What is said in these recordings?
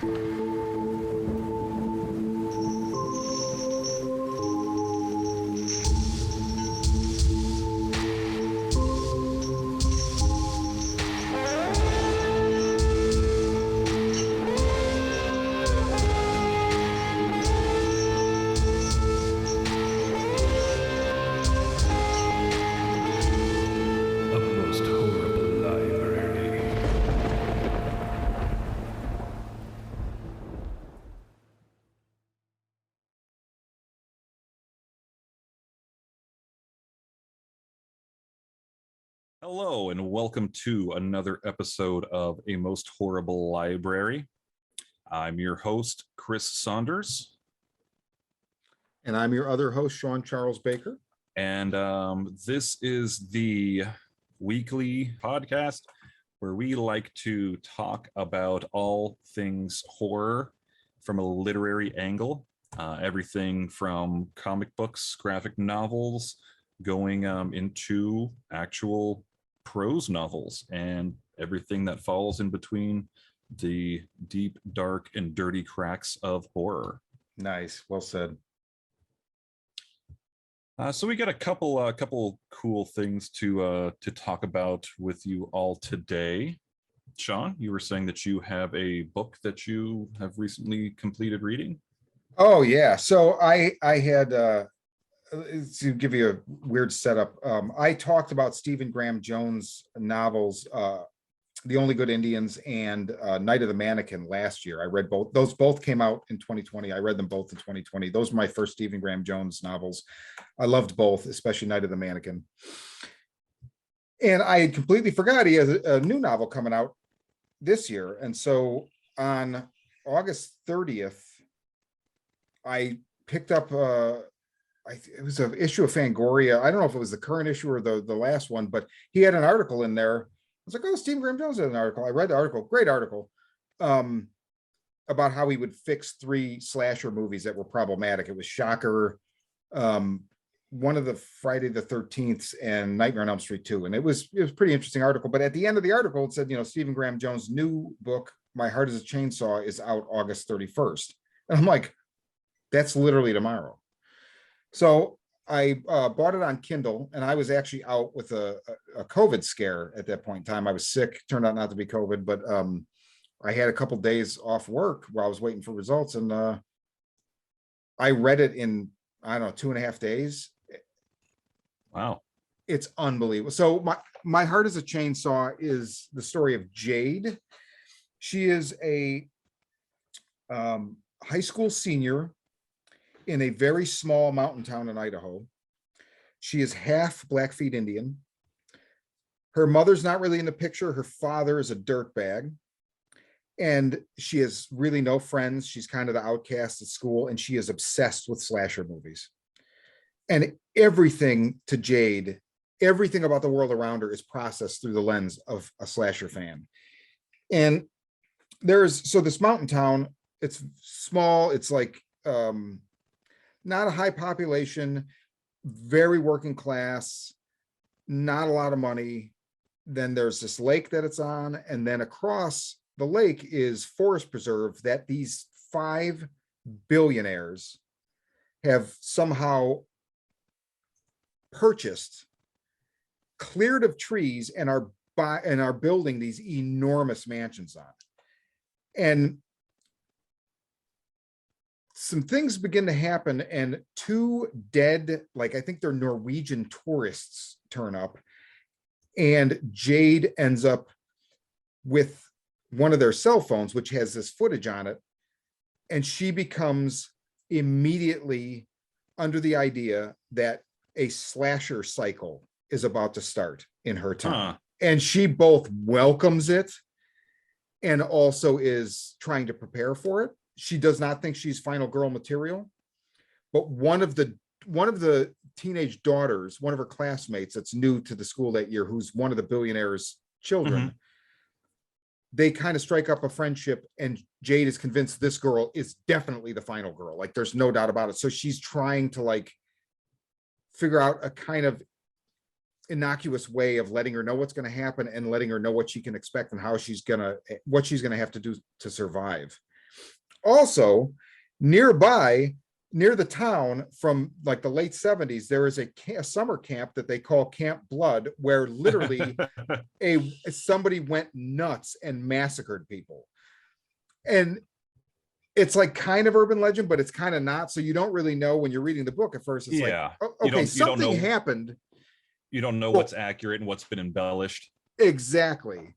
A most horrible library. Hello, and welcome to another episode of A Most Horrible Library. I'm your host, Chris Saunders. And I'm your other host, Shawn Charles Baker. And this is the weekly podcast where we like to talk about all things horror from a literary angle. Everything from comic books, graphic novels, going into actual prose novels and everything that falls in between the deep, dark, and dirty cracks of horror. Nice, well said. So we got a couple cool things to talk about with you all today. Shawn, you were saying that you have a book that you have recently completed reading. Oh yeah, so I had to give you a weird setup. I talked about Stephen Graham Jones' novels, The Only Good Indians and Night of the Mannequin last year. I read both. Those both came out in 2020. I read them both in 2020. Those were my first Stephen Graham Jones novels. I loved both, especially Night of the Mannequin. And I had completely forgot he has a new novel coming out this year. And so on August 30th, I picked up it was an issue of Fangoria. I don't know if it was the current issue or the last one, but he had an article in there. I was like, oh, Stephen Graham Jones had an article. I read the article, great article, about how he would fix 3 slasher movies that were problematic. It was Shocker, one of the Friday the 13th, and Nightmare on Elm Street 2. And it was a pretty interesting article. But at the end of the article, it said, Stephen Graham Jones' new book, My Heart is a Chainsaw, is out August 31st. And I'm like, that's literally tomorrow. So I bought it on Kindle, and I was actually out with a COVID scare at that point in time. I was sick, turned out not to be COVID, but I had a couple of days off work while I was waiting for results. And I read it in, I don't know, 2.5 days. Wow. It's unbelievable. So my Heart is a Chainsaw is the story of Jade. She is a high school senior in a very small mountain town in Idaho. She is half Blackfeet Indian. Her mother's not really in the picture. Her father is a dirtbag. And she has really no friends. She's kind of the outcast at school, and she is obsessed with slasher movies. And everything to Jade, everything about the world around her is processed through the lens of a slasher fan. And so this mountain town, it's small. It's like, not a high population, very working class, not a lot of money. Then there's this lake that it's on. And then across the lake is forest preserve that these 5 billionaires have somehow purchased, cleared of trees, and are building these enormous mansions on. And some things begin to happen, and 2 dead, like I think they're Norwegian tourists, turn up, and Jade ends up with one of their cell phones, which has this footage on it. And she becomes immediately under the idea that a slasher cycle is about to start in her town. And she both welcomes it and also is trying to prepare for it. She does not think she's final girl material, but one of the teenage daughters, one of her classmates that's new to the school that year, who's one of the billionaire's children, they kind of strike up a friendship, and Jade is convinced this girl is definitely the final girl. Like, there's no doubt about it. So she's trying to like figure out a kind of innocuous way of letting her know what's going to happen and letting her know what she can expect and what she's going to have to do to survive. Also, nearby, near the town from like the late 70s, there is a summer camp that they call Camp Blood, where literally somebody went nuts and massacred people. And it's like kind of urban legend, but it's kind of not. So you don't really know when you're reading the book at first. It's like, Yeah. oh, You okay, don't something know happened. you don't know Well, what's accurate and what's been embellished. exactly.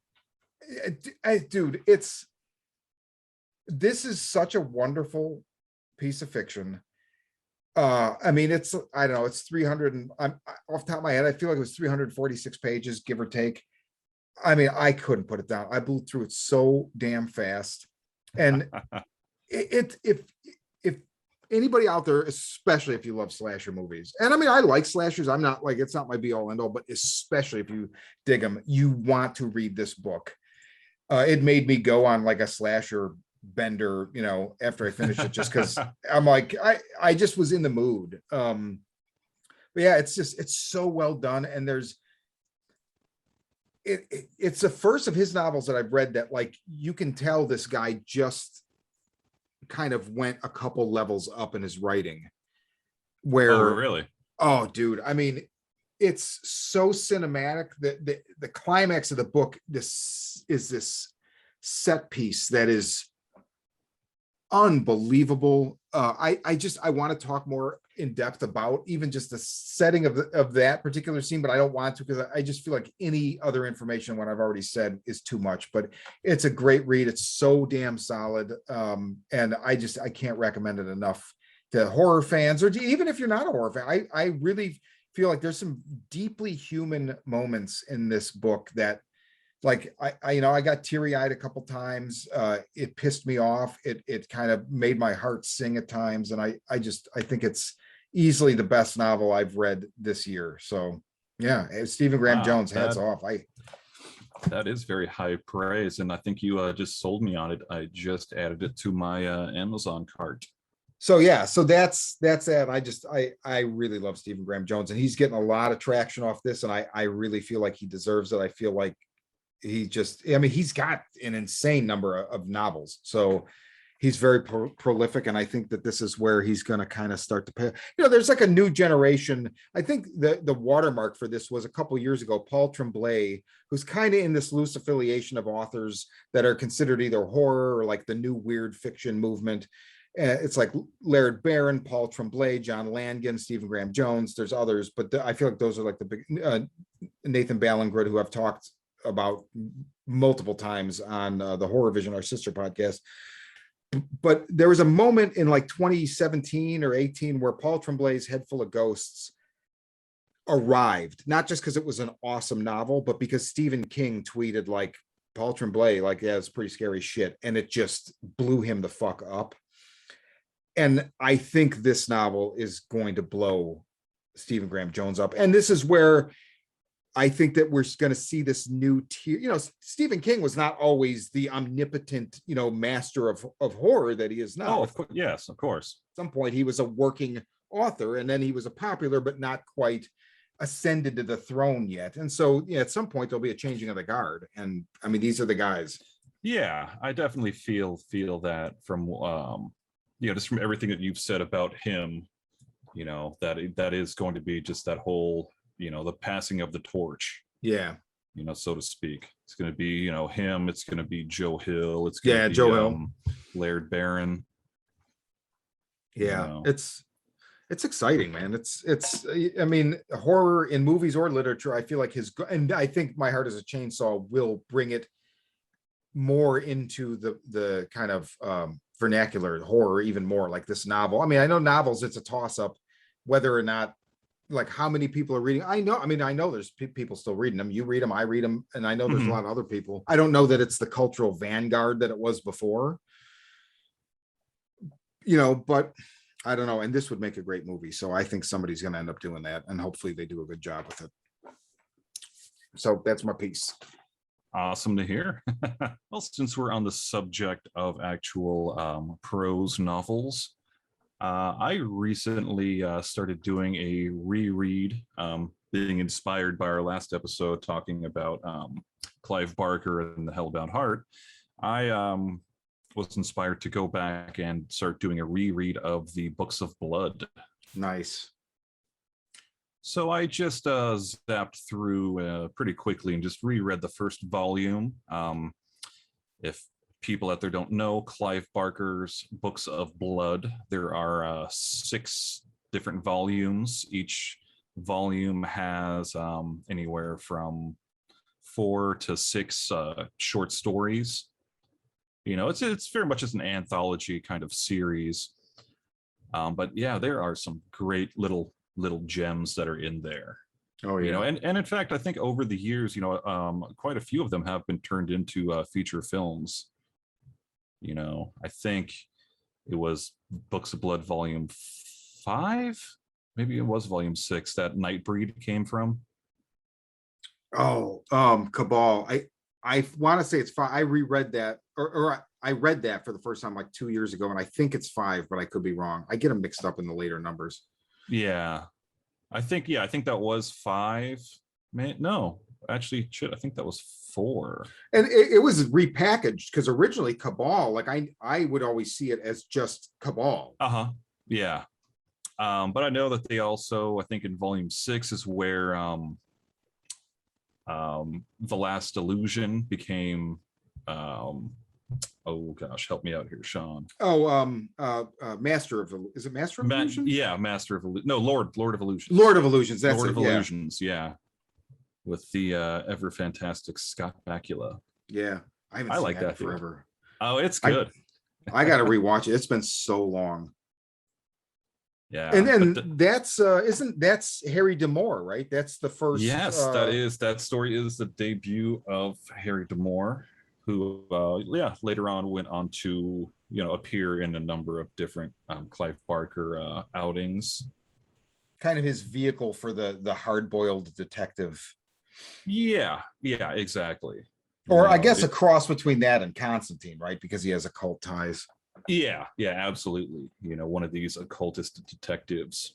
Dude, this is such a wonderful piece of fiction. I mean, I don't know, it's 300 and I'm off the top of my head, I feel like it was 346 pages, give or take. I mean, I couldn't put it down. I blew through it so damn fast. And if anybody out there, especially if you love slasher movies, and I mean, I like slashers, I'm not like, it's not my be all end all, but especially if you dig them, you want to read this book. It made me go on like a slasher bender, after I finished it, just because I'm like, I just was in the mood. But yeah, it's so well done. And it's the first of his novels that I've read that like you can tell this guy just kind of went a couple levels up in his writing. Where Oh, really? Oh, dude, I mean, it's so cinematic that the climax of the book, this set piece that is unbelievable. I want to talk more in depth about even just the setting of that particular scene, but I don't want to, because I just feel like any other information what I've already said is too much. But it's a great read. It's so damn solid. And I can't recommend it enough to horror fans, or even if you're not a horror fan. I really feel like there's some deeply human moments in this book that, like, I got teary-eyed a couple times. It pissed me off. It kind of made my heart sing at times. And I think it's easily the best novel I've read this year. So yeah, Stephen Graham Wow, Jones, hats off. that is very high praise, and I think you just sold me on it. I just added it to my Amazon cart. So yeah, so that's that. I really love Stephen Graham Jones, and he's getting a lot of traction off this, and I really feel like he deserves it. I feel like he's got an insane number of novels, so he's very prolific, and I think that this is where he's going to kind of start to pay. There's like a new generation. I think the watermark for this was a couple years ago, Paul Tremblay, who's kind of in this loose affiliation of authors that are considered either horror or like the new weird fiction movement. It's like Laird Barron, Paul Tremblay, John Langan, Stephen Graham Jones. There's others, but I feel like those are like the big Nathan Ballengrid, who I've talked about multiple times on the Horror Vision, our sister podcast. But there was a moment in like 2017 or 18 where Paul Tremblay's Head Full of Ghosts arrived, not just because it was an awesome novel, but because Stephen King tweeted like, Paul Tremblay, like, yeah, it's pretty scary shit. And it just blew him the fuck up. And I think this novel is going to blow Stephen Graham Jones up. And this is where I think that we're going to see this new tier. Stephen King was not always the omnipotent, master of horror that he is now. Oh, of course. Yes, of course. At some point, he was a working author, and then he was a popular, but not quite ascended to the throne yet. And so, yeah, at some point there'll be a changing of the guard. And I mean, these are the guys. Yeah, I definitely feel that from just from everything that you've said about him, that is going to be just that whole, the passing of the torch. Yeah. So to speak. It's going to be, him. It's going to be Joe Hill. It's going to be Joe Hill. Laird Barron. Yeah, it's exciting, man. It's I mean, horror in movies or literature, I feel like and I think My Heart is a Chainsaw will bring it more into the kind of vernacular horror even more, like this novel. I mean, I know novels, it's a toss up whether or not, like, how many people are reading. I know there's people still reading them. You read them, I read them, and I know there's a lot of other people. I don't know that it's the cultural vanguard that it was before, but I don't know. And this would make a great movie, so I think somebody's going to end up doing that, and hopefully they do a good job with it. So that's my piece. Awesome to hear. Well, since we're on the subject of actual prose novels, I recently started doing a reread, being inspired by our last episode talking about Clive Barker and the Hellbound Heart. I was inspired to go back and start doing a reread of the Books of Blood. Nice. So I just zapped through pretty quickly and just reread the first volume. If people out there don't know, Clive Barker's Books of Blood, there are 6 different volumes. Each volume has anywhere from 4 to 6 short stories. You know, it's very much as an anthology kind of series. But yeah, there are some great little gems that are in there. Oh yeah. You know, and in fact, I think over the years, you know, quite a few of them have been turned into feature films. You know, I think it was Books of Blood Volume 5, maybe it was Volume 6 that Nightbreed came from. Oh, Cabal. I want to say it's 5. I reread that, or I read that for the first time like 2 years ago, and I think it's 5, but I could be wrong. I get them mixed up in the later numbers. Yeah, I think that was 5. No, actually, shit, I think that was 4. And it was repackaged because originally Cabal, like I would always see it as just Cabal. Yeah. But I know that they also, I think in Volume 6 is where The Last Illusion became oh gosh, help me out here, Shawn. Master of, is it Master of Illusions? Yeah, Master of no, Lord of Illusions. Lord of Illusions. That's Lord it, of Illusions. Yeah, with the ever fantastic Scott Bakula. Yeah, I haven't seen like that forever. Oh, it's good. I got to rewatch it. It's been so long. Yeah, and then that's that's Harry D'Amour, right? That's the first. Yes, that story is the debut of Harry D'Amour, who later on went on to, you know, appear in a number of different Clive Barker outings. Kind of his vehicle for the hard-boiled detective. Yeah, exactly. Or I guess a cross between that and Constantine, right? Because he has occult ties. Yeah, absolutely. You know, one of these occultist detectives.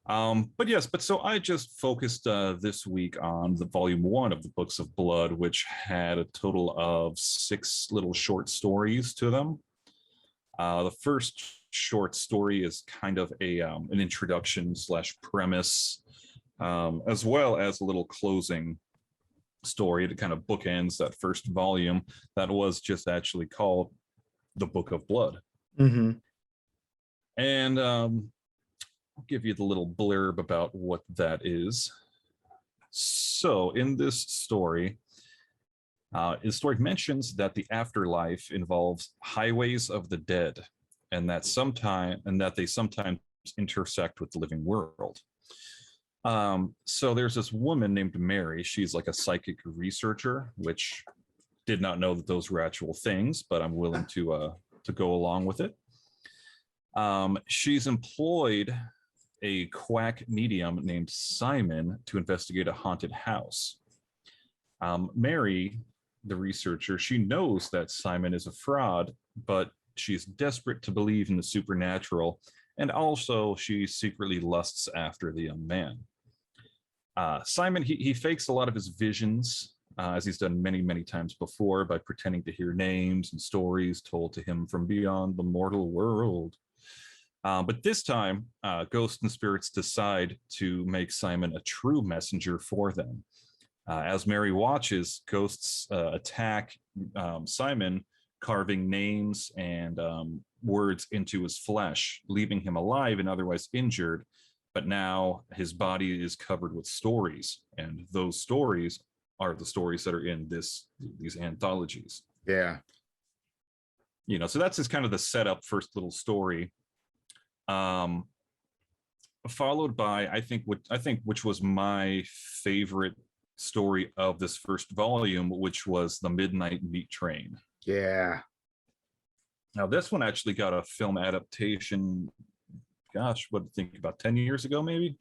But so I just focused this week on the Volume 1 of the Books of Blood, which had a total of 6 little short stories to them. The first short story is kind of an introduction / premise, as well as a little closing story to kind of bookends that first volume that was just actually called The Book of Blood. Mm-hmm. And I'll give you the little blurb about what that is. So in this story, the story mentions that the afterlife involves highways of the dead, and that they sometimes intersect with the living world. So there's this woman named Mary. She's like a psychic researcher, which did not know that those were actual things, but I'm willing to go along with it. She's employed a quack medium named Simon to investigate a haunted house. Mary, the researcher, she knows that Simon is a fraud, but she's desperate to believe in the supernatural, and also she secretly lusts after the young man. Simon, he fakes a lot of his visions, as he's done many, many times before, by pretending to hear names and stories told to him from beyond the mortal world. But this time, ghosts and spirits decide to make Simon a true messenger for them. As Mary watches, ghosts attack Simon, carving names and words into his flesh, leaving him alive and otherwise injured. But now his body is covered with stories, and those stories are the stories that are in these anthologies. Yeah. You know, so that's just kind of the setup, first little story. Followed by, I think which was my favorite story of this first volume, which was The Midnight Meat Train. Yeah. Now this one actually got a film adaptation, gosh, what do you think, about 10 years ago, maybe?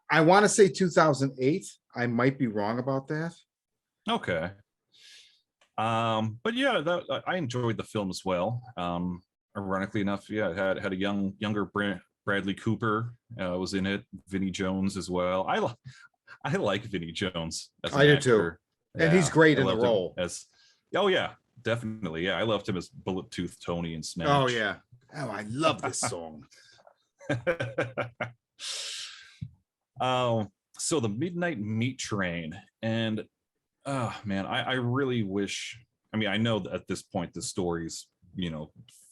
I want to say 2008. I might be wrong about that. Okay. But yeah, I enjoyed the film as well. Ironically enough, yeah, it had a younger Bradley Cooper was in it, Vinnie Jones as well. I like Vinnie Jones as an I do actor. too. And he's great in the role. Oh yeah, definitely. Yeah, I loved him as Bullet Tooth Tony and Snatch. Oh yeah. Oh, I love this song. So the Midnight Meat Train, and man, I really wish. I mean, I know that at this point the story's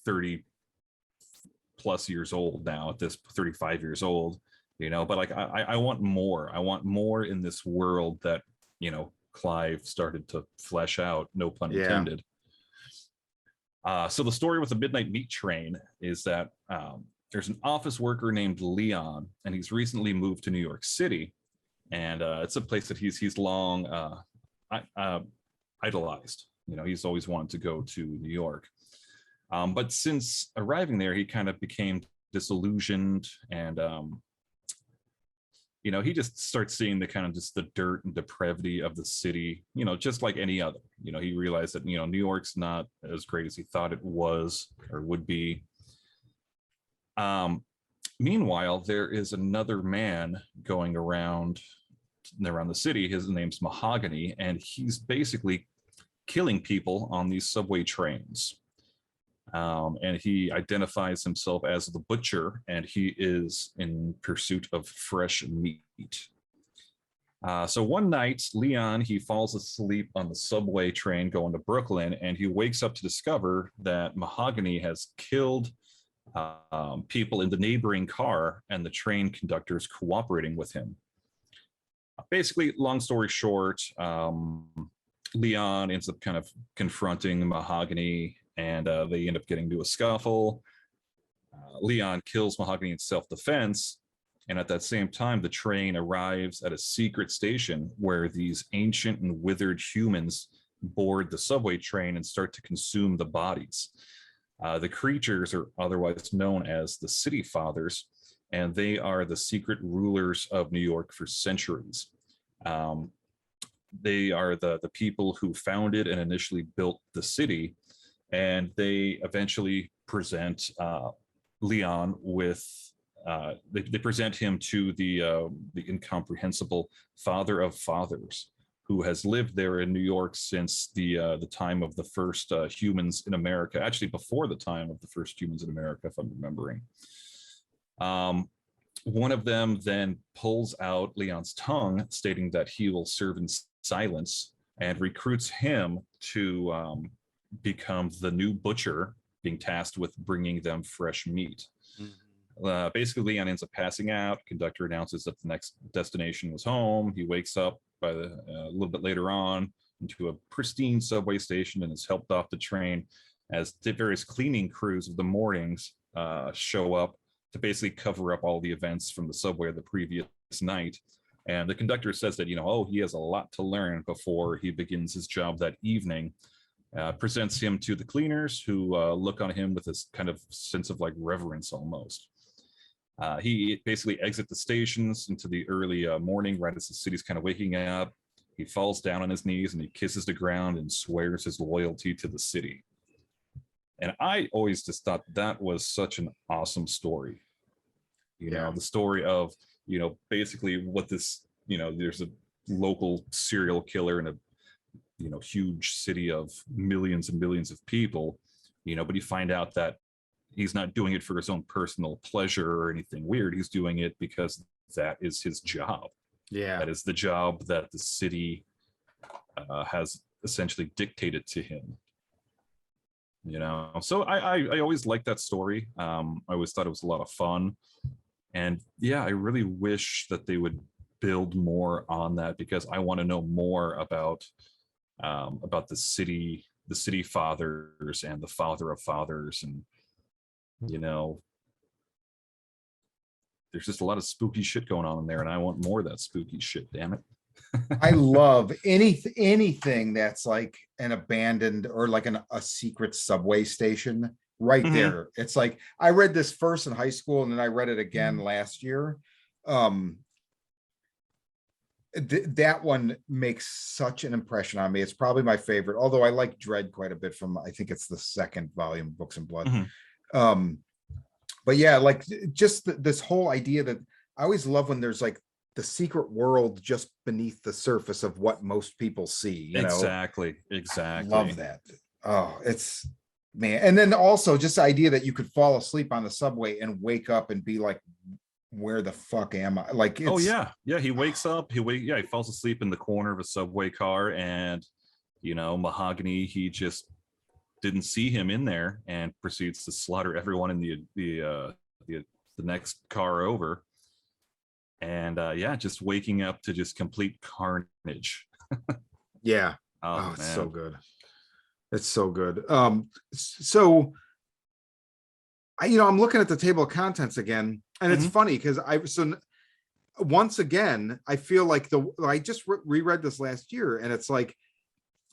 30 plus years old now. At this 35 years old, but like I want more. I want more in this world that Clive started to flesh out. No pun intended. So the story with the Midnight Meat Train is that there's an office worker named Leon, and he's recently moved to New York City, and it's a place that he's long idolized. He's always wanted to go to New York, but since arriving there, he kind of became disillusioned, and he just starts seeing the kind of just the dirt and depravity of the city, just like any other. He realized that New York's not as great as he thought it was or would be. Meanwhile, there is another man going around the city. His name's Mahogany, and he's basically killing people on these subway trains. And he identifies himself as the butcher, and he is in pursuit of fresh meat. So one night, Leon, he falls asleep on the subway train going to Brooklyn, and he wakes up to discover that Mahogany has killed people in the neighboring car, and the train conductor is cooperating with him. Basically, long story short, Leon ends up kind of confronting Mahogany, and they end up getting into a scuffle. Leon kills Mahogany in self-defense, and at that same time, the train arrives at a secret station where these ancient and withered humans board the subway train and start to consume the bodies. The creatures are otherwise known as the City Fathers, and they are the secret rulers of New York for centuries. They are the people who founded and initially built the city, and they eventually present Leon with they present him to the incomprehensible Father of Fathers, who has lived there in New York since the time of the first humans in America, actually before the time of the first humans in America, if I'm remembering. One of them then pulls out Leon's tongue, stating that he will serve in silence, and recruits him to become the new butcher, being tasked with bringing them fresh meat. Basically, Leon ends up passing out. Conductor announces that the next destination was home. He wakes up a little bit later on into a pristine subway station and is helped off the train as the various cleaning crews of the mornings show up to basically cover up all the events from the subway the previous night. And the conductor says that, he has a lot to learn before he begins his job that evening. Presents him to the cleaners, who look on him with this kind of sense of like reverence almost. He basically exits the stations into the early morning, right as the city's kind of waking up. He falls down on his knees and he kisses the ground and swears his loyalty to the city. And I always just thought that was such an awesome story. The story of, basically what this, there's a local serial killer in a, huge city of millions and millions of people, but you find out that he's not doing it for his own personal pleasure or anything weird. He's doing it because that is his job. Yeah. That is the job that the city has essentially dictated to him. So I always liked that story. I always thought it was a lot of fun. And yeah, I really wish that they would build more on that, because I want to know more about the city fathers and the Father of Fathers. And there's just a lot of spooky shit going on in there, and I want more of that spooky shit, damn it. I love anything that's like an abandoned or like a secret subway station right there. It's like, I read this first in high school and then I read it again last year. That one makes such an impression on me. It's probably my favorite, although I like Dread quite a bit from, I think it's the second volume, Books and Blood. But yeah, like just this whole idea that I always love when there's like the secret world just beneath the surface of what most people see. Exactly. I love that. Oh, it's man. And then also just the idea that you could fall asleep on the subway and wake up and be like, where the fuck am I? Like Oh it's yeah, yeah. He wakes up. He falls asleep in the corner of a subway car, and Mahogany. He just didn't see him in there and proceeds to slaughter everyone in the next car over. And yeah, just waking up to just complete carnage. yeah. Oh Oh, it's so man. good. It's so good. So I'm looking at the table of contents again, and it's Mhm. funny because once again, I feel like I just reread this last year, and it's like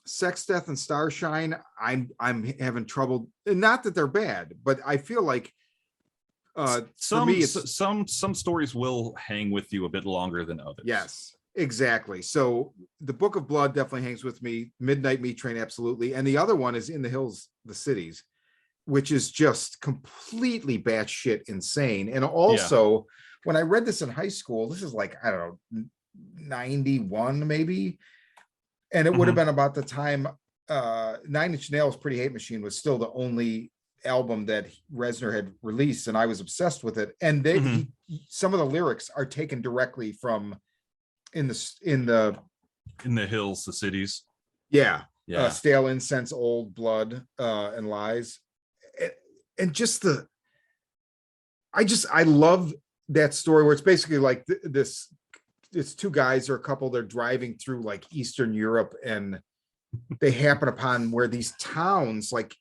Sex, Death, and Starshine. I'm having trouble, and not that they're bad, but I feel like for me it's Some stories will hang with you a bit longer than others. yes, exactly. So the Book of Blood definitely hangs with me. Midnight Meat Train, absolutely, and the other one is In the Hills, the Cities, which is just completely batshit insane. And also, when I read this in high school, this is like, I don't know, 91 maybe. And it would have been about the time Nine Inch Nails' Pretty Hate Machine was still the only album that Reznor had released, and I was obsessed with it. And some of the lyrics are taken directly from in the Hills, the cities. yeah, Yeah. Stale Incense, Old Blood, and Lies. And just I love that story where it's basically like this. It's two guys or a couple. They're driving through like Eastern Europe, and they happen upon where these towns, like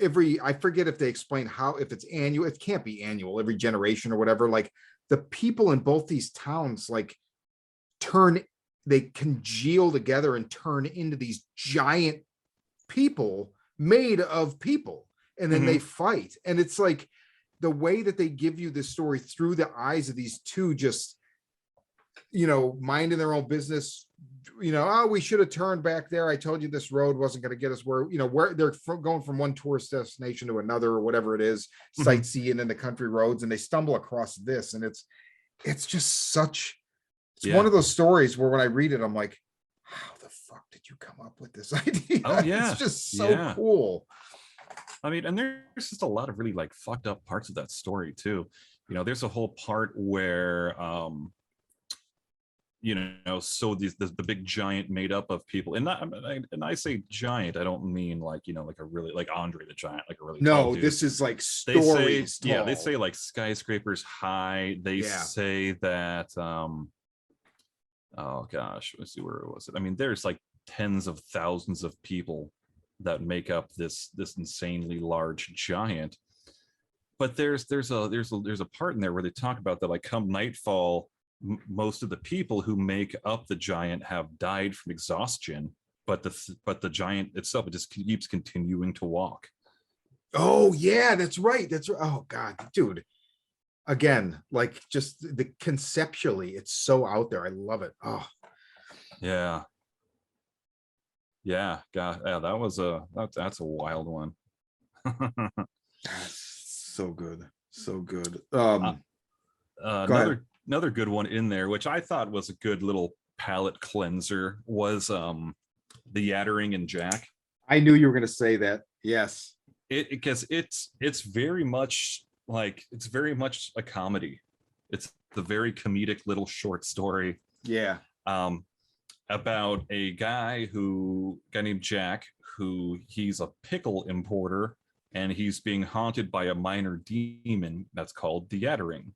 I forget if they explain if it's annual. It can't be annual. Every generation or whatever. Like the people in both these towns, like they congeal together and turn into these giant people made of people, and then they fight. And it's like the way that they give you this story through the eyes of these two, just minding their own business. Oh, we should have turned back there. I told you this road wasn't going to get us where they're going from one tourist destination to another, or whatever it is, sightseeing in the country roads, and they stumble across this, and it's just it's one of those stories where when I read it, I'm like, how the fuck did you come up with this idea? Oh yeah. It's just so cool. I mean, and there's just a lot of really like fucked up parts of that story too. There's a whole part where so the big giant made up of people, and I say giant, I don't mean like like a really like Andre the Giant, like a really tall dude. This is like stories. They say like skyscrapers high. They say that oh gosh, let's see, where was it? I mean, there's like tens of thousands of people that make up this insanely large giant. But there's a part in there where they talk about that, like come nightfall, most of the people who make up the giant have died from exhaustion, but the giant itself, it just keeps continuing to walk. Oh yeah, that's right. Oh god, dude. Again, like just the conceptually, it's so out there. I love it. Oh yeah, god, yeah, that's a wild one. That's so good, so good. Another good one in there, which I thought was a good little palate cleanser, was the Yattering and Jack. I knew you were going to say that. Yes, because it's very much a comedy. It's the very comedic little short story. Yeah. About a guy named Jack, who he's a pickle importer, and he's being haunted by a minor demon that's called the Yattering.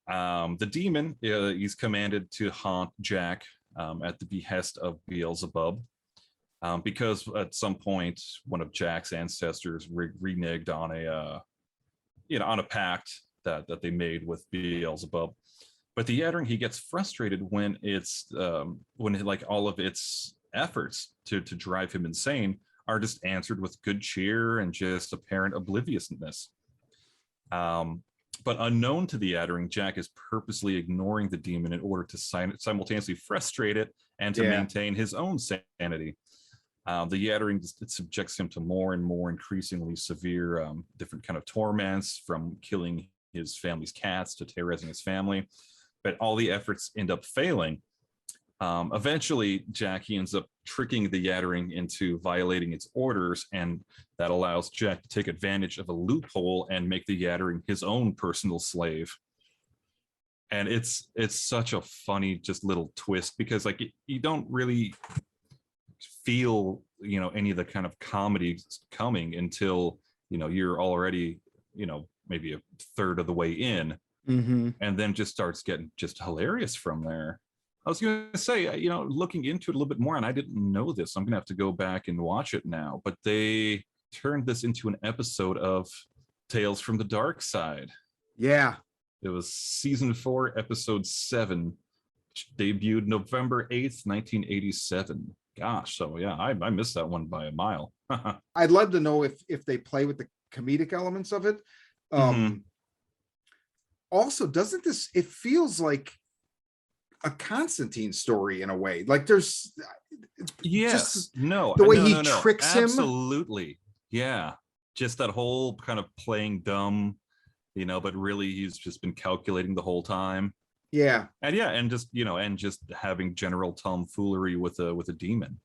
The demon, he's commanded to haunt Jack at the behest of Beelzebub, because at some point one of Jack's ancestors reneged on a pact that they made with Beelzebub. But the Yattering, he gets frustrated when like all of its efforts to drive him insane are just answered with good cheer and just apparent obliviousness. But unknown to the Yattering, Jack is purposely ignoring the demon in order to simultaneously frustrate it and to maintain his own sanity. The Yattering, it subjects him to more and more increasingly severe different kind of torments, from killing his family's cats to terrorizing his family. But all the efforts end up failing. Eventually, Jackie ends up tricking the Yattering into violating its orders, and that allows Jack to take advantage of a loophole and make the Yattering his own personal slave. And it's such a funny, just little twist, because like you don't really feel, you know, any of the kind of comedy coming until, you know, you're already, you know, maybe a third of the way in, and then just starts getting just hilarious from there. I was going to say, you know, looking into it a little bit more, and I didn't know this, I'm going to have to go back and watch it now, but they turned this into an episode of Tales from the Dark Side. Yeah. It was season 4, episode 7, debuted November 8th, 1987. Gosh, so yeah, I missed that one by a mile. I'd love to know if they play with the comedic elements of it. Also, doesn't this, it feels like a Constantine story in a way. Like there's yes, no, the way no, he no, no. tricks him. Absolutely. Yeah. Just that whole kind of playing dumb, you know, but really he's just been calculating the whole time. Yeah. And just, you know, and just having general tomfoolery with a demon.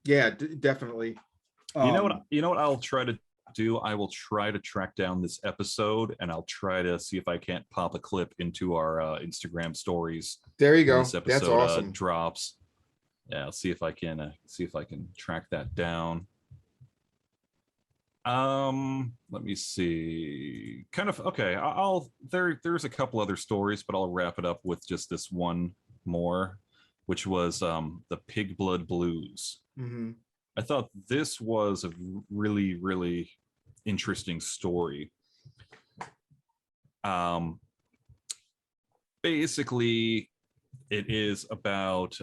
Yeah, definitely. You know what I'll try to do? I will try to track down this episode, and I'll try to see if I can't pop a clip into our Instagram stories. There you go. This episode, that's awesome. Drops. Yeah, I'll see if I can track that down. Let me see. Kind of okay. There's a couple other stories, but I'll wrap it up with just this one more, which was the Pig Blood Blues. I thought this was a really, really interesting story. Basically, it is about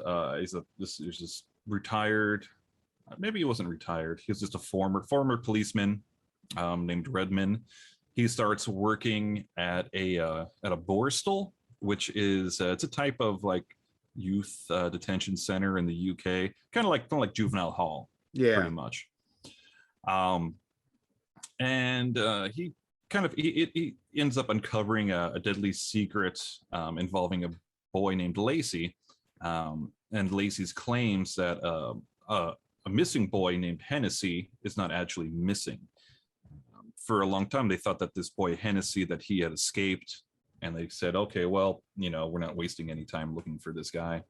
this retired. Maybe he wasn't retired. He was just a former policeman named Redman. He starts working at a borstal, which is it's a type of like youth detention center in the UK, kind of like juvenile hall, pretty much. And he ends up uncovering a deadly secret involving a boy named Lacey, and Lacey's claims that a missing boy named Hennessy is not actually missing. For a long time, they thought that this boy Hennessy, that he had escaped, and they said, okay, well, you know, we're not wasting any time looking for this guy.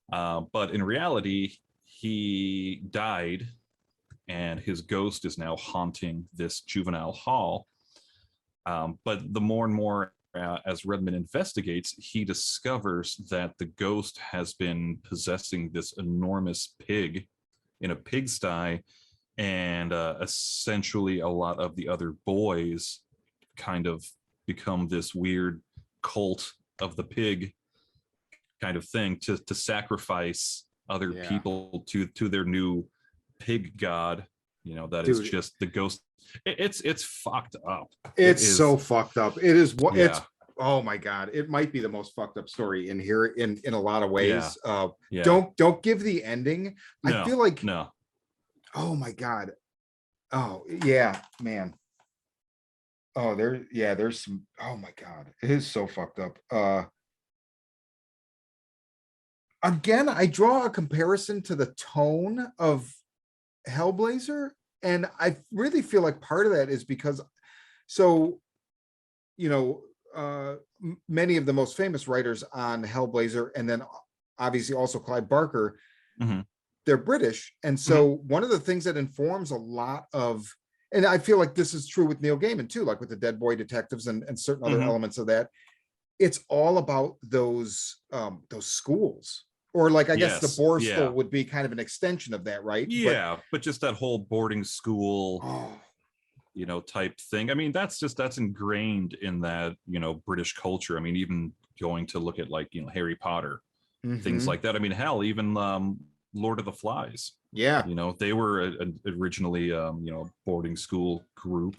But in reality, he died, and his ghost is now haunting this juvenile hall. But the more and more as Redman investigates, he discovers that the ghost has been possessing this enormous pig in a pigsty, and essentially a lot of the other boys kind of become this weird cult of the pig kind of thing to sacrifice other people to their new pig god, you know, that is just the ghost. It's fucked up. It's so fucked up. It is what it's. Oh my god, it might be the most fucked up story in here in a lot of ways. Don't give the ending. I feel like no. Oh my god. Oh yeah, man. Oh, there's some. Oh my god, it is so fucked up. Again, I draw a comparison to the tone of Hellblazer, and I really feel like part of that is because, so, you know, many of the most famous writers on Hellblazer, and then obviously also Clive Barker, they're British, and so one of the things that informs a lot of, and I feel like this is true with Neil Gaiman too, like with the Dead Boy Detectives and certain other elements of that, it's all about those schools. Or like, I guess the Borstal would be kind of an extension of that, right? Yeah, but just that whole boarding school, you know, type thing. I mean, that's ingrained in that, you know, British culture. I mean, even going to look at like, you know, Harry Potter, things like that. I mean, hell, even Lord of the Flies. Yeah. You know, they were originally, you know, boarding school group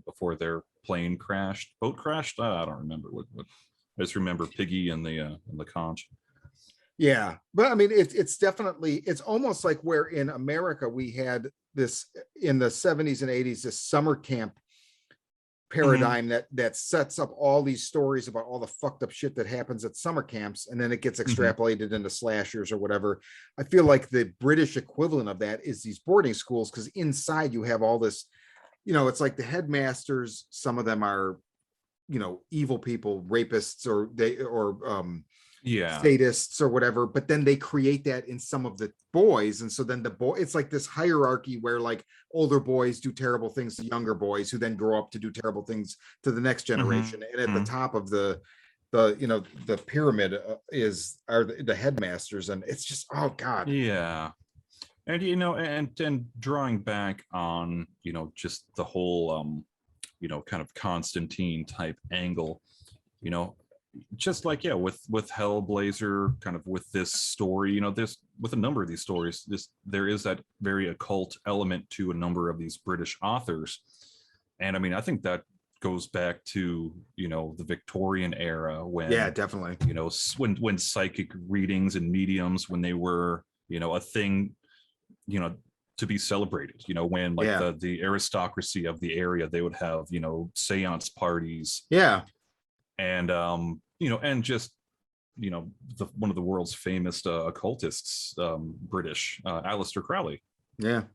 before their boat crashed. I don't remember what. I just remember Piggy and the conch. Yeah, but I mean, it's definitely, it's almost like where in America we had this in the 70s and 80s, this summer camp paradigm that sets up all these stories about all the fucked up shit that happens at summer camps, and then it gets extrapolated into slashers or whatever. I feel like the British equivalent of that is these boarding schools, because inside you have all this, it's like the headmasters, some of them are, evil people, rapists, or sadists or whatever, but then they create that in some of the boys, and so then it's like this hierarchy where like older boys do terrible things to younger boys, who then grow up to do terrible things to the next generation. And at the top of the pyramid are the headmasters, and it's just, oh god. Yeah. And and drawing back on just the whole kind of Constantine type angle, just like with Hellblazer, kind of with this story, this with a number of these stories, there is that very occult element to a number of these British authors. And I mean, I think that goes back to the Victorian era, when definitely, when psychic readings and mediums, when they were a thing to be celebrated, when like the aristocracy of the area, they would have seance parties, and and just one of the world's famous occultists, British, Aleister Crowley. And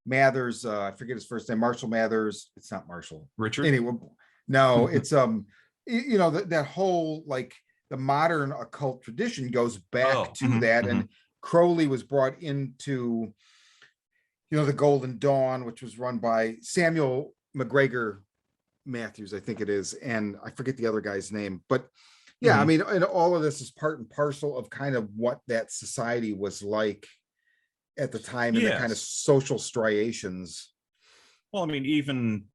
Mathers, I forget his first name, Marshall Mathers. It's not Marshall. Richard. Anyway, no, it's that whole like the modern occult tradition goes back to that, and Crowley was brought into the Golden Dawn, which was run by Samuel McGregor Matthews, I think it is, and I forget the other guy's name, but I mean, and all of this is part and parcel of kind of what that society was like at the time, and the kind of social striations. Well, I mean, even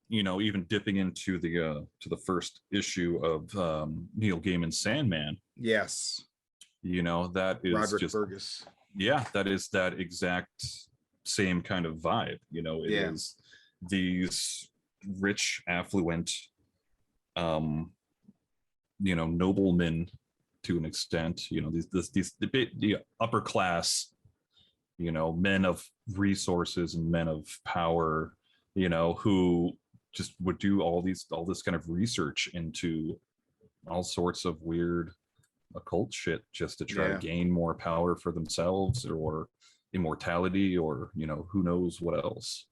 dipping into the first issue of Neil Gaiman's Sandman. Yes. That is Roderick just Burgess. Yeah, that is that exact same kind of vibe. It is these rich, affluent, noblemen to an extent. The upper class, men of resources and men of power, who just would do all this kind of research into all sorts of weird occult shit just to try to gain more power for themselves, or immortality, or who knows what else.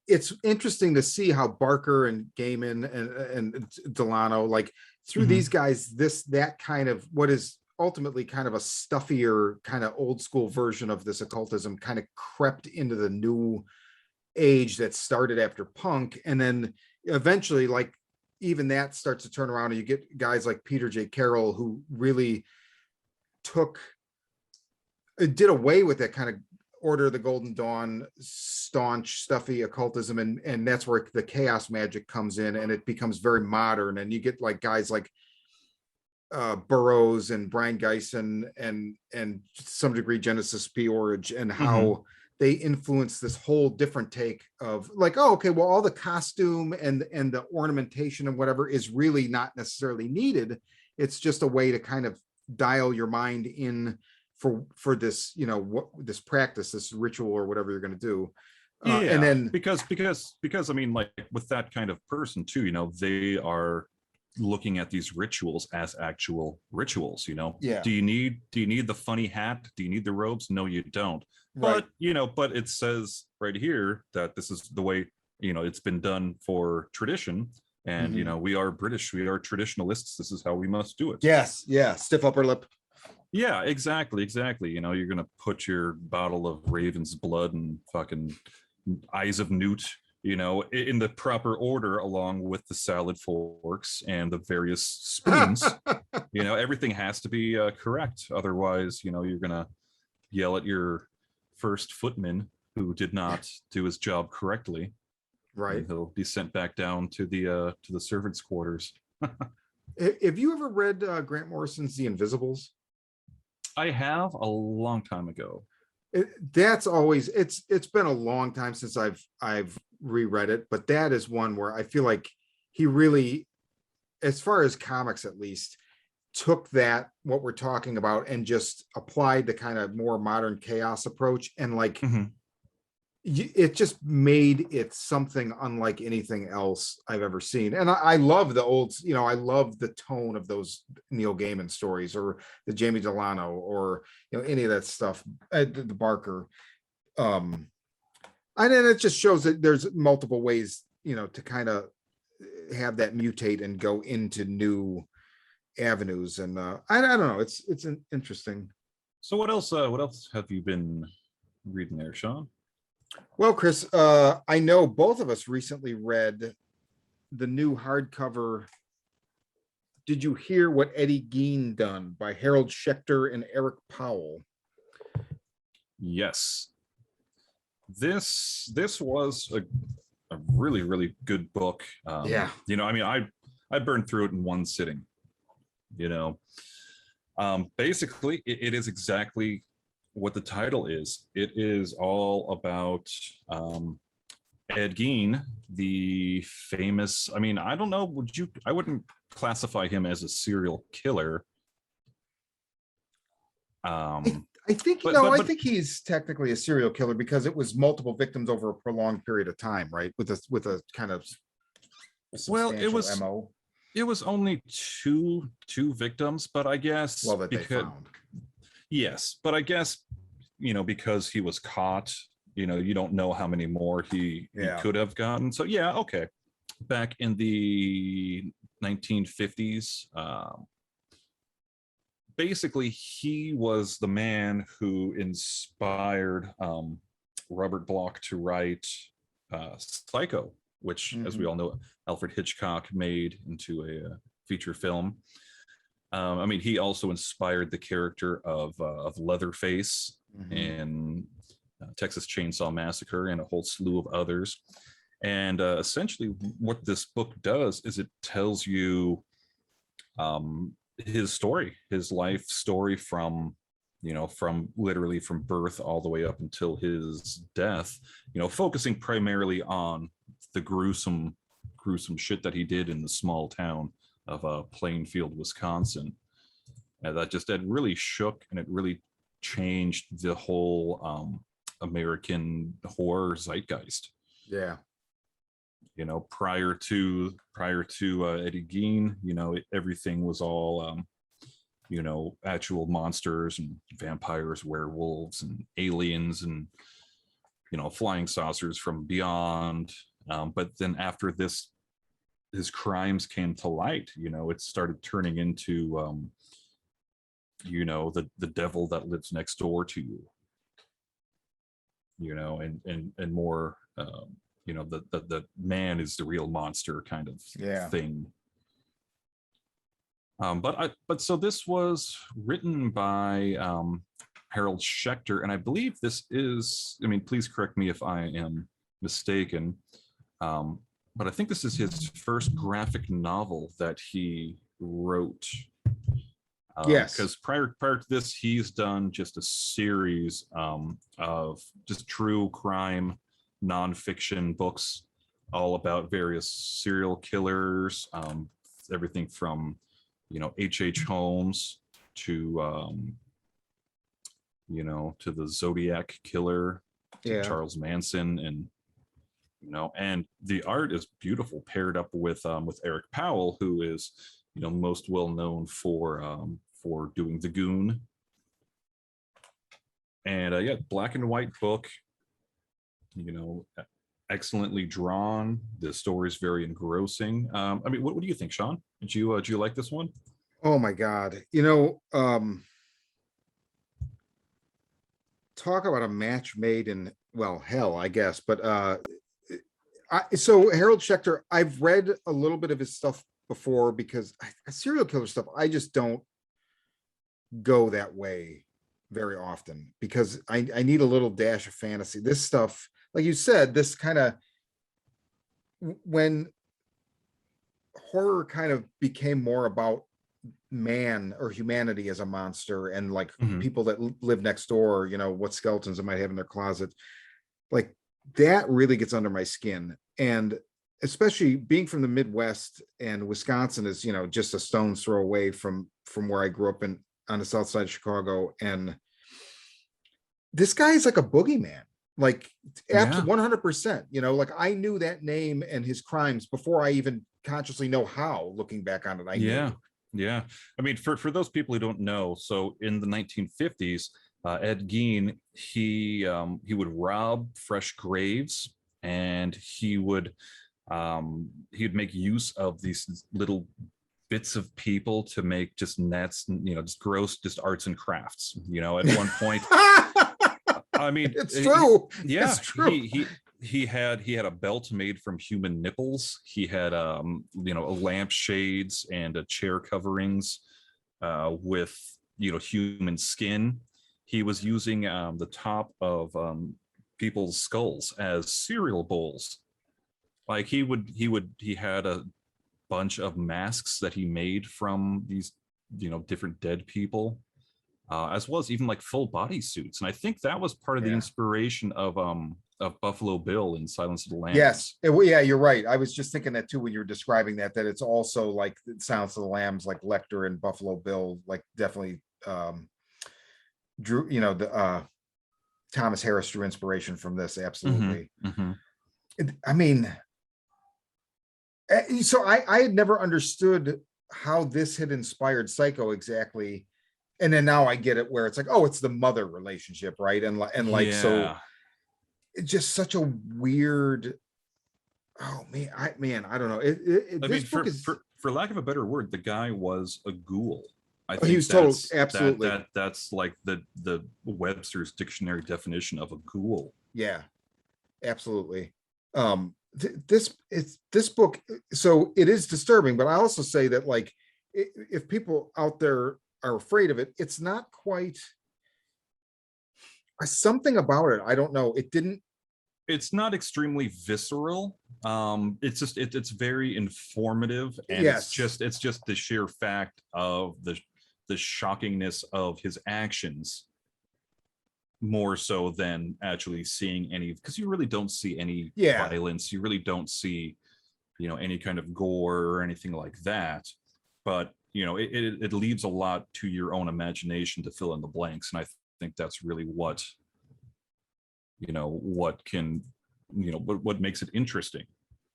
It's interesting to see how Barker and Gaiman and Delano, like through these guys, that kind of what is ultimately kind of a stuffier, kind of old school version of this occultism kind of crept into the new age that started after punk, and then eventually like even that starts to turn around, and you get guys like Peter J. Carroll, who really did away with that kind of Order of the Golden Dawn staunch stuffy occultism, and that's where the chaos magic comes in, and it becomes very modern, and you get like guys like Burroughs and Brian Geisen and to some degree Genesis P. Orridge, and how they influence this whole different take of like, oh, okay, well, all the costume and the ornamentation and whatever is really not necessarily needed. It's just a way to kind of dial your mind in for this, what this practice, this ritual, or whatever you're going to do. And then because I mean, like with that kind of person too, they are looking at these rituals as actual rituals. Do you need the funny hat? Do you need the robes? No, you don't. Right. But it says right here that this is the way it's been done for tradition, and we are British, we are traditionalists, this is how we must do it. Yes, stiff upper lip. Yeah, exactly. You're gonna put your bottle of Raven's blood and fucking Eyes of Newt, in the proper order, along with the salad forks and the various spoons. Everything has to be correct. Otherwise, you're gonna yell at your first footman who did not do his job correctly. Right. He'll be sent back down to the servants' quarters. Have you ever read Grant Morrison's The Invisibles? I have, a long time ago. That's always, it's been a long time since I've reread it, but that is one where I feel like he really, as far as comics at least, took that, what we're talking about, and just applied the kind of more modern chaos approach, and like it just made it something unlike anything else I've ever seen. And I love the old, I love the tone of those Neil Gaiman stories, or the Jamie Delano, or any of that stuff, the Barker. And then it just shows that there's multiple ways, to kind of have that mutate and go into new avenues. And I don't know, it's an interesting. So what else have you been reading there, Shawn? Well, Chris, I know both of us recently read the new hardcover Did You Hear What Eddie Gein Done by Harold Schechter and Eric Powell. Yes. This was a really, really good book. Yeah. I burned through it in one sitting. Basically, it is exactly what the title is. It is all about Ed Gein, the famous, I don't know, I wouldn't classify him as a serial killer. I think I think he's technically a serial killer because it was multiple victims over a prolonged period of time, right? With a kind of MO. It was only two victims, but I guess they found. Yes, but I guess because he was caught, you don't know how many more he could have gotten. So yeah, okay. Back in the 1950s, basically he was the man who inspired Robert Bloch to write Psycho, which, as we all know, Alfred Hitchcock made into a feature film. He also inspired the character of Leatherface in Texas Chainsaw Massacre and a whole slew of others. And essentially what this book does is it tells you his story, his life story from literally from birth all the way up until his death, focusing primarily on the gruesome shit that he did in the small town of Plainfield, Wisconsin. And that really shook, and it really changed the whole American horror zeitgeist. Yeah. Prior to Eddie Gein, everything was all actual monsters and vampires, werewolves, and aliens, and flying saucers from beyond. But then after his crimes came to light, it started turning into the devil that lives next door to you, and more the man is the real monster kind of thing. But so this was written by Harold Schechter, and I believe this is, please correct me if I am mistaken, but I think this is his first graphic novel that he wrote. Yes. Because prior to this, he's done just a series of just true crime nonfiction books, all about various serial killers, everything from H.H. Holmes to to the Zodiac killer, to Charles Manson, and the art is beautiful, paired up with Eric Powell, who is most well known for doing The Goon. And black and white book, excellently drawn. The story is very engrossing. What do you think, Shawn? Did you like this one? Oh my God. Talk about a match made in, well, hell, I guess. But so Harold Schechter, I've read a little bit of his stuff before, because serial killer stuff, I just don't go that way very often, because I need a little dash of fantasy. This stuff, like you said, this kind of, when horror kind of became more about man or humanity as a monster, and like people that live next door, what skeletons they might have in their closet, like that really gets under my skin. And especially being from the Midwest, and Wisconsin is, just a stone's throw away from where I grew up on the south side of Chicago. And this guy is like a boogeyman. Like Yeah. 100%, like I knew that name and his crimes before I even consciously know how. Looking back on it, I Yeah. knew. Yeah. I mean, for those people who don't know, so in the 1950s, Ed Gein, he would rob fresh graves, and he'd make use of these little bits of people to make just nets, just gross, just arts and crafts. At one point, I mean, It's true. yeah, It's true. he had a belt made from human nipples. He had lampshades and chair coverings with human skin. He was using the top of people's skulls as cereal bowls. Like he had a bunch of masks that he made from these different dead people, as well as even like full body suits. And I think that was part of the Yeah. inspiration of Buffalo Bill in Silence of the Lambs. Yes. Yeah, you're right. I was just thinking that too when you were describing that it's also like Silence of the Lambs, like Lecter and Buffalo Bill, like definitely drew, the Thomas Harris drew inspiration from this. Absolutely. Mm-hmm. I mean, so I had never understood how this had inspired Psycho exactly. And then now I get it, where it's like, oh, it's the mother relationship, right? And like, so it's just such a weird, oh man, I don't know. This book is, for lack of a better word, the guy was a ghoul. I think he was total, absolutely. That's like the Webster's dictionary definition of a ghoul. Yeah, absolutely. This book, so it is disturbing, but I also say that, like, if people out there are afraid of it, it's not quite something about it. I don't know. It's not extremely visceral. It's just it's very informative, and yes, it's just the sheer fact of the shockingness of his actions, more so than actually seeing any, because you really don't see any violence. You really don't see any kind of gore or anything like that. But it leaves a lot to your own imagination to fill in the blanks, and I think that's really what can what makes it interesting.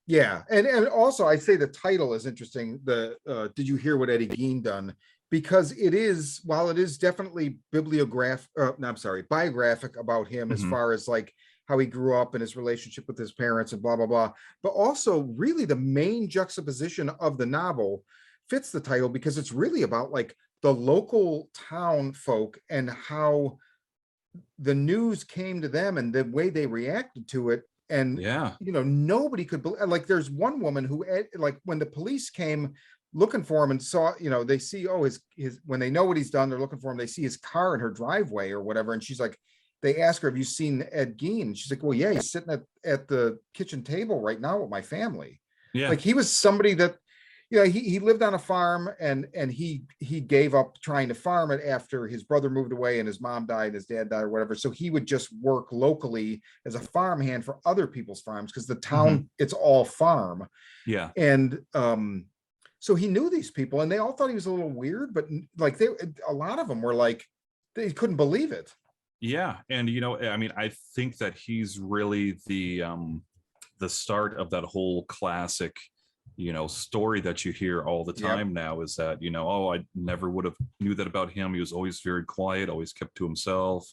Yeah, and also I say the title is interesting. The Did you hear what Eddie Gein done? Because it is, while it is definitely biographic about him, as far as like how he grew up and his relationship with his parents and blah blah blah, but also really the main juxtaposition of the novel fits the title, because it's really about like the local town folk and how the news came to them and the way they reacted to it. And nobody could believe, like, there's one woman who, like, when the police came looking for him and saw, they see, oh, his when they know what he's done, they're looking for him, they see his car in her driveway or whatever, and she's like, they ask her, have you seen Ed Gein? And she's like, well, yeah, he's sitting at the kitchen table right now with my family. Yeah, like, he was somebody that, he lived on a farm, and he gave up trying to farm it after his brother moved away and his mom died, his dad died or whatever. So he would just work locally as a farmhand for other people's farms, because the town, it's all farm. Yeah. And so he knew these people, and they all thought he was a little weird, but like a lot of them were like, they couldn't believe it. Yeah. And I mean, I think that he's really the start of that whole classic story that you hear all the time now, is that oh, I never would have knew that about him. He was always very quiet, always kept to himself,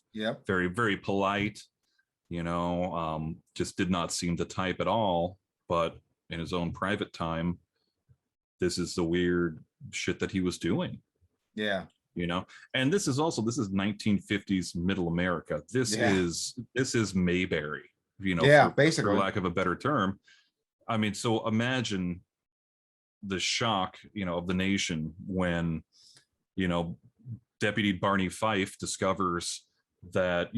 very, very polite, just did not seem the type at all. But in his own private time, this is the weird shit that he was doing. And this is 1950s middle America. This is Mayberry, basically, for lack of a better term. I mean, so imagine the shock, of the nation when, Deputy Barney Fife discovers that,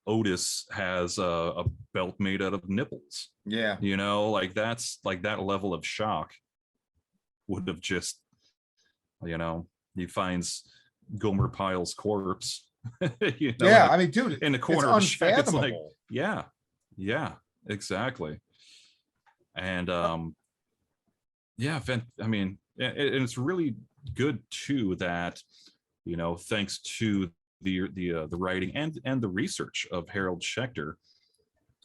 Otis has a belt made out of nipples. Like, that's like, that level of shock would have just, he finds Gomer Pyle's corpse. I mean, dude, in the corner of the shack. It's like, yeah, exactly. And I mean, and it's really good too that thanks to the writing and the research of Harold Schechter,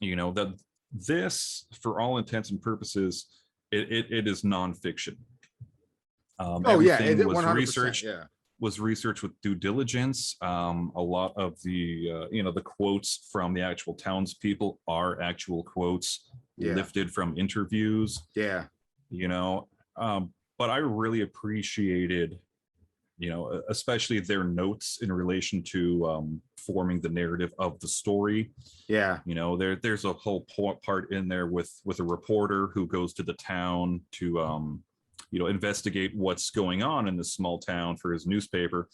you know, that this, for all intents and purposes, it is nonfiction. Oh yeah, Everything was 100%. researched, Yeah. was researched with due diligence. A lot of the you know, the quotes from the actual townspeople are actual quotes Yeah. lifted from interviews. Yeah. You know, but I really appreciated, you know, especially their notes in relation to forming the narrative of the story. Yeah. You know, there's a whole part in there with a reporter who goes to the town to you know, investigate what's going on in this small town for his newspaper.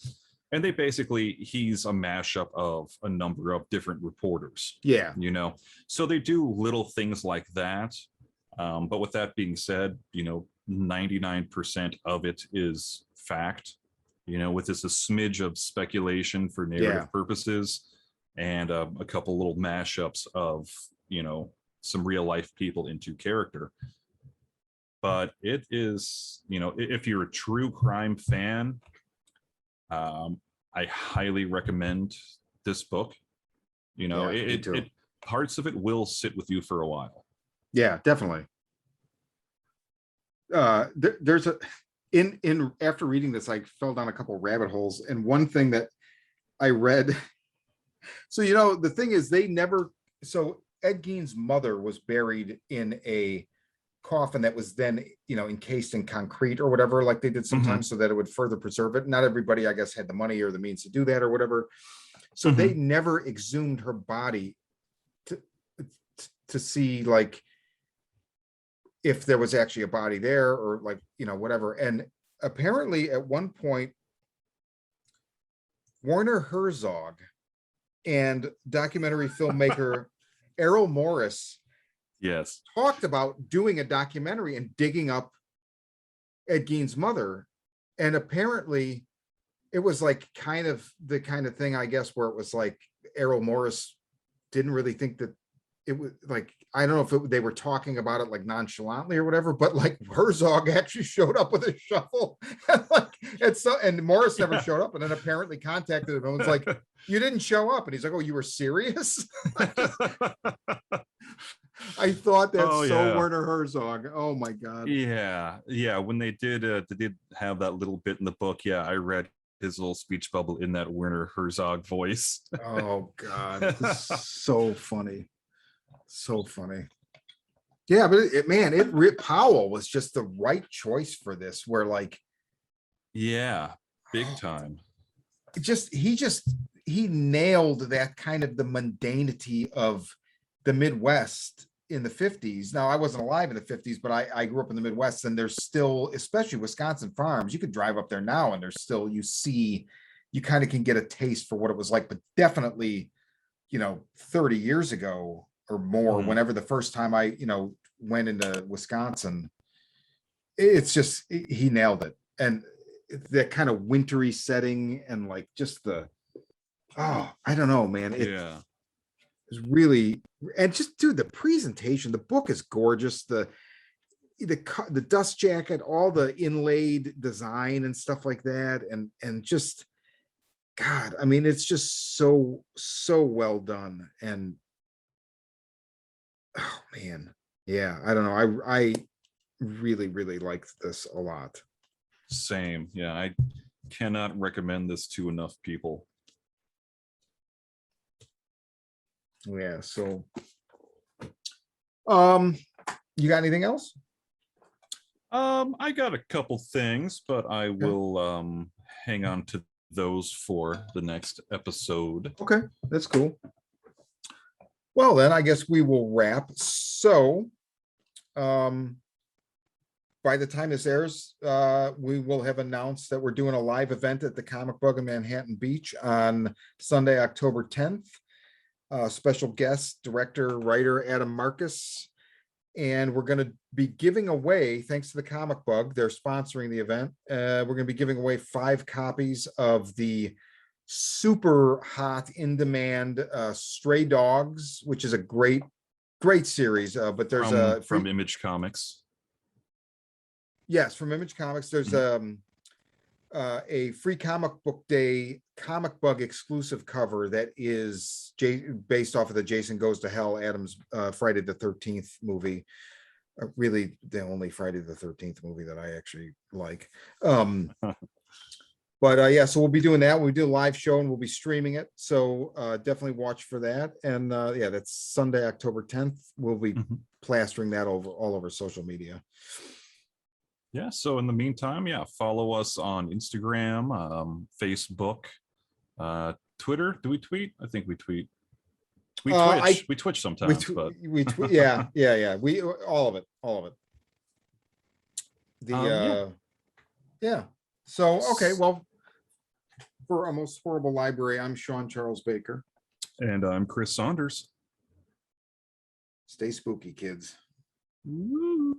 And they basically, he's a mashup of a number of different reporters. Yeah. You know, so they do little things like that. But with that being said, you know, 99% of it is fact, you know, with this a smidge of speculation for narrative Yeah. purposes, and a couple little mashups of, you know, some real life people into character. But it is, you know, if you're a true crime fan, I highly recommend this book. You know, Yeah, me it, too. it parts of it will sit with you for a while. Yeah, definitely. There's a in after reading this, I fell down a couple rabbit holes, and one thing that I read. So you know, the thing is, they never. So Ed Gein's mother was buried in a coffin that was then, you know, encased in concrete or whatever, like they did sometimes, so that it would further preserve it. Not everybody, I guess, had the money or the means to do that or whatever. So they never exhumed her body to see like if there was actually a body there or like, you know, whatever. And apparently at one point, Werner Herzog and documentary filmmaker Errol Morris Yes. talked about doing a documentary and digging up Ed Gein's mother. And apparently it was like kind of the kind of thing, I guess, where it was like Errol Morris didn't really think that it was like, I don't know if they were talking about it like nonchalantly or whatever, but like Herzog actually showed up with a shovel and like, and Morris never showed up, and then apparently contacted him and was like, you didn't show up. And he's like, oh, you were serious? I thought that's so Werner Herzog. Oh my God. Yeah. When they did have that little bit in the book. Yeah, I read his little speech bubble in that Werner Herzog voice. Oh God, so funny, so funny. Yeah, but Powell was just the right choice for this. Where like, yeah, big time. He nailed that kind of the mundanity of the Midwest in the 50s. Now, I wasn't alive in the 50s, but I grew up in the Midwest, and there's still, especially Wisconsin farms, you could drive up there now and there's still, you kind of can get a taste for what it was like, but definitely, you know, 30 years ago or more, whenever the first time I, you know, went into Wisconsin, it's just, he nailed it. And that kind of wintry setting and like just I don't know, man. It's really, and just dude, the presentation, the book is gorgeous. The dust jacket, all the inlaid design and stuff like that, and just God, I mean, it's just so well done. And oh man, yeah, I don't know. I really liked this a lot. Same. Yeah, I cannot recommend this to enough people. Yeah, so you got anything else? I got a couple things, but I will hang on to those for the next episode. Okay, that's cool. Well, then I guess we will wrap. So by the time this airs, we will have announced that we're doing a live event at the Comic Bug in Manhattan Beach on Sunday, October 10th. Special guest, director, writer Adam Marcus. And we're going to be giving away, thanks to the Comic Bug, they're sponsoring the event. We're going to be giving away 5 copies of the super hot, in-demand Stray Dogs, which is a great series. But there's from Image Comics. Yes, from Image Comics. There's a free comic book day comic bug exclusive cover that is based off of the Jason Goes to Hell Adams Friday the 13th movie. Really the only Friday the 13th movie that I actually like. But yeah, so we'll be doing that. We do a live show and we'll be streaming it. So definitely watch for that. And yeah, that's Sunday, October 10th. We'll be plastering that all over social media. Yeah. So in the meantime, yeah, follow us on Instagram, Facebook, Twitter. Do we tweet? I think we tweet. We Twitch. We Twitch sometimes, but yeah. We all of it. Yeah. So okay, well, for A Most Horrible Library, I'm Shawn Charles Baker. And I'm Chris Saunders. Stay spooky, kids. Woo.